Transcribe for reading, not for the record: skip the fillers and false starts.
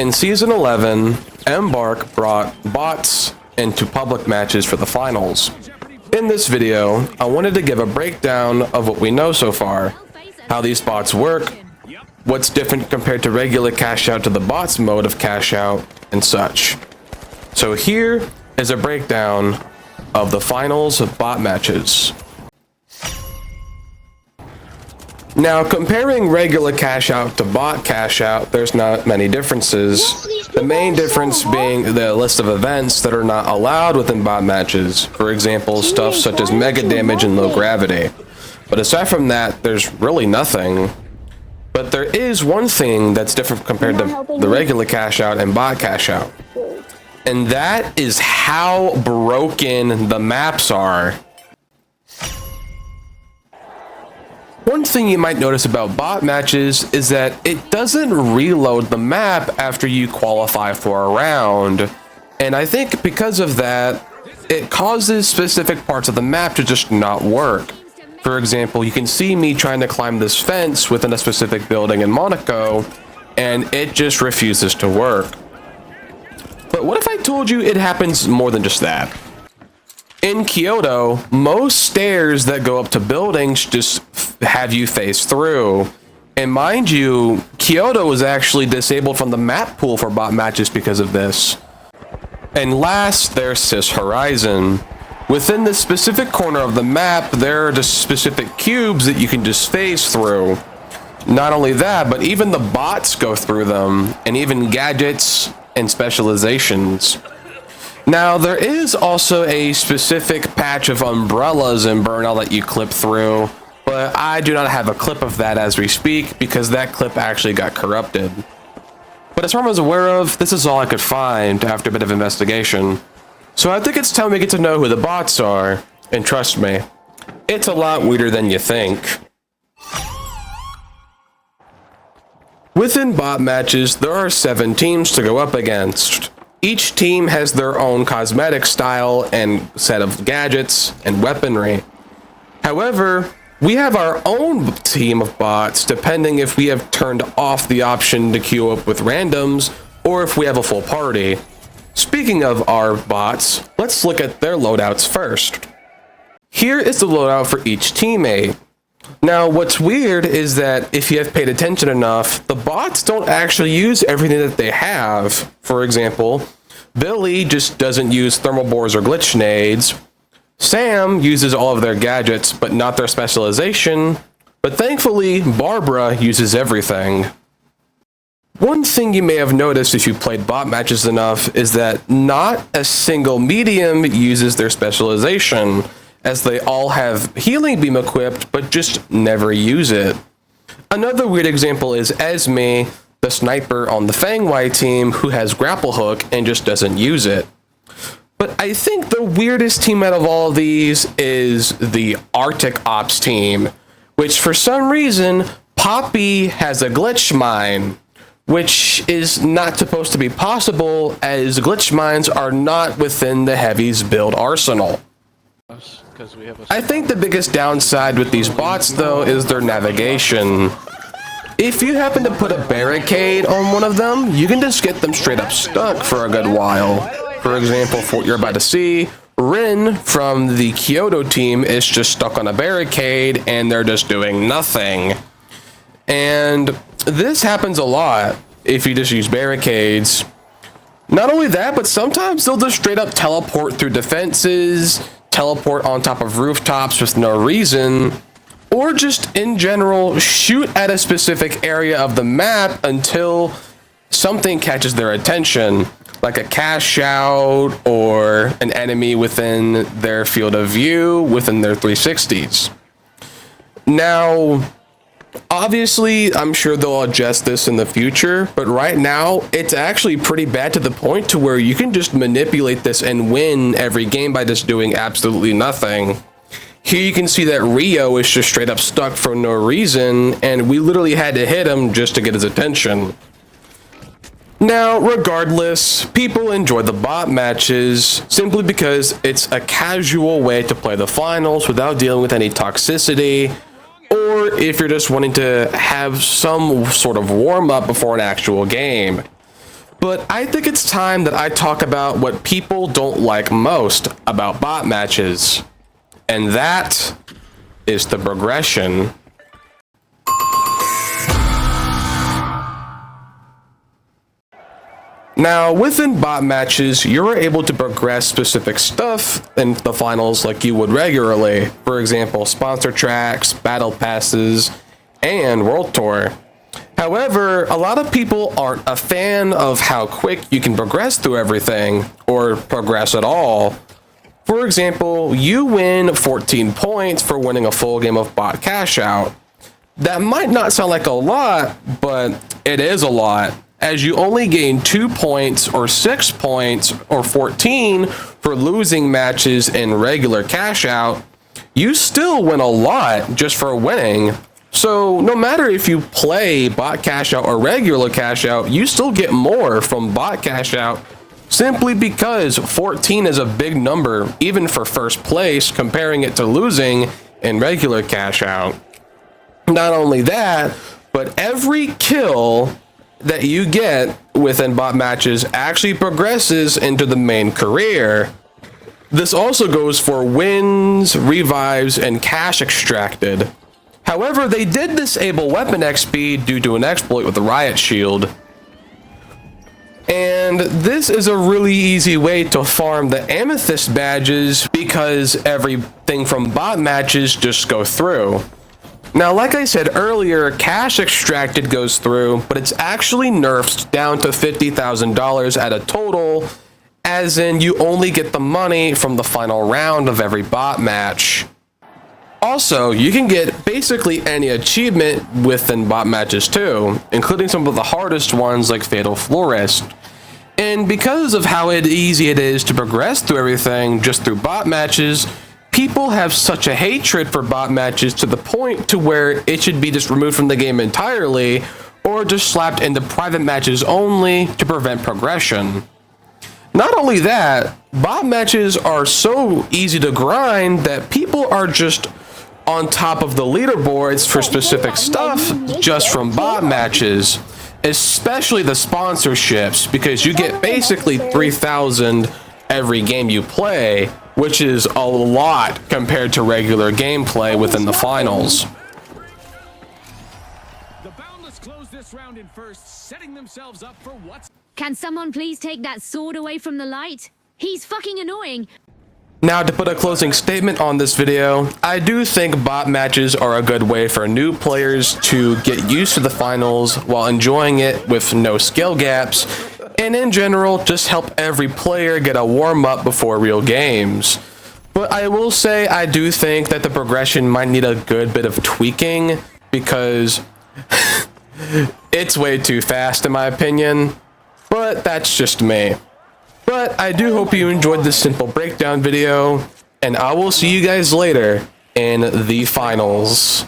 In Season 11, Embark brought bots into public matches for the finals. In this video, I wanted to give a breakdown of what we know so far, how these bots work, what's different compared to regular cash out to the bots mode of cash out, and such. So here is a breakdown of the finals of bot matches. Now, comparing regular cash out to bot cash out, there's not many differences. The main difference being the list of events that are not allowed within bot matches. For example, stuff such as mega damage and low gravity. But aside from that, there's really nothing. But there is one thing that's different compared to the regular cash out and bot cash out. And that is how broken the maps are. One thing you might notice about bot matches is that it doesn't reload the map after you qualify for a round. And I think because of that, it causes specific parts of the map to just not work. For example, you can see me trying to climb this fence within a specific building in Monaco, and it just refuses to work. But what if I told you it happens more than just that? In Kyoto, most stairs that go up to buildings just have you face through. And mind you, Kyoto was actually disabled from the map pool for bot matches because of this. And last, there's Cis Horizon. Within this specific corner of the map, there are just specific cubes that you can just phase through. Not only that, but even the bots go through them, and even gadgets and specializations. Now, there is also a specific patch of umbrellas in Burnout that you clip through, but I do not have a clip of that as we speak because that clip actually got corrupted. But as far as I was aware of, this is all I could find after a bit of investigation. So I think it's time we get to know who the bots are, and trust me, it's a lot weirder than you think. Within bot matches, there are 7 teams to go up against. Each team has their own cosmetic style and set of gadgets and weaponry. However, we have our own team of bots depending if we have turned off the option to queue up with randoms or if we have a full party. Speaking of our bots, let's look at their loadouts first. Here is the loadout for each teammate. Now, what's weird is that if you have paid attention enough, the bots don't actually use everything that they have. For example, Billy just doesn't use thermal bores or glitch nades. Sam uses all of their gadgets, but not their specialization. But thankfully, Barbara uses everything. One thing you may have noticed if you played bot matches enough is that not a single medium uses their specialization, as they all have healing beam equipped, but just never use it. Another weird example is Esme, the sniper on the Fang Y team, who has grapple hook and just doesn't use it. But I think the weirdest team out of all of these is the Arctic Ops team, which for some reason, Poppy has a glitch mine, which is not supposed to be possible as glitch mines are not within the Heavy's build arsenal. I think the biggest downside with these bots, though, is their navigation. If you happen to put a barricade on one of them, you can just get them straight up stuck for a good while. For example, for what you're about to see, Rin from the Kyoto team is just stuck on a barricade and they're just doing nothing. And this happens a lot if you just use barricades. Not only that, but sometimes they'll just straight up teleport through defenses, teleport on top of rooftops with no reason, or just in general shoot at a specific area of the map until something catches their attention, like a cash out or an enemy within their field of view within their 360s. Now, obviously, I'm sure they'll adjust this in the future, but right now, it's actually pretty bad to the point to where you can just manipulate this and win every game by just doing absolutely nothing. Here you can see that Rio is just straight up stuck for no reason, and we literally had to hit him just to get his attention. Now, regardless, people enjoy the bot matches simply because it's a casual way to play the finals without dealing with any toxicity, or if you're just wanting to have some sort of warm-up before an actual game. But I think it's time that I talk about what people don't like most about bot matches. And that is the progression. Now, within bot matches, you're able to progress specific stuff in the finals like you would regularly. For example, sponsor tracks, battle passes, and World Tour. However, a lot of people aren't a fan of how quick you can progress through everything, or progress at all. For example, you win 14 points for winning a full game of bot cash out. That might not sound like a lot, but it is a lot, as you only gain 2 points or 6 points or 14 for losing matches in regular cash out. You still win a lot just for winning. So no matter if you play bot cash out or regular cash out, you still get more from bot cash out, simply because 14 is a big number even for first place, comparing it to losing in regular cash out. Not only that, but every kill that you get within bot matches actually progresses into the main career. This also goes for wins, revives, and cash extracted. However, they did disable weapon XP due to an exploit with the riot shield. And this is a really easy way to farm the amethyst badges because everything from bot matches just go through. Now, like I said earlier, cash extracted goes through, but it's actually nerfed down to $50,000 at a total, as in you only get the money from the final round of every bot match. Also, you can get basically any achievement within bot matches too, including some of the hardest ones like Fatal Florist. And because of how easy it is to progress through everything just through bot matches, people have such a hatred for bot matches to the point to where it should be just removed from the game entirely, or just slapped into private matches only to prevent progression. Not only that, bot matches are so easy to grind that people are just on top of the leaderboards for specific stuff just from bot matches, especially the sponsorships, because you get basically 3,000 every game you play, which is a lot compared to regular gameplay within the finals. The Boundless close this round in first, setting themselves up for what's... Can someone please take that sword away from the light? He's fucking annoying. Now, to put a closing statement on this video, I do think bot matches are a good way for new players to get used to the finals while enjoying it with no skill gaps, and in general, just help every player get a warm-up before real games. But I will say I do think that the progression might need a good bit of tweaking, because it's way too fast in my opinion, but that's just me. But I do hope you enjoyed this simple breakdown video, and I will see you guys later in the finals.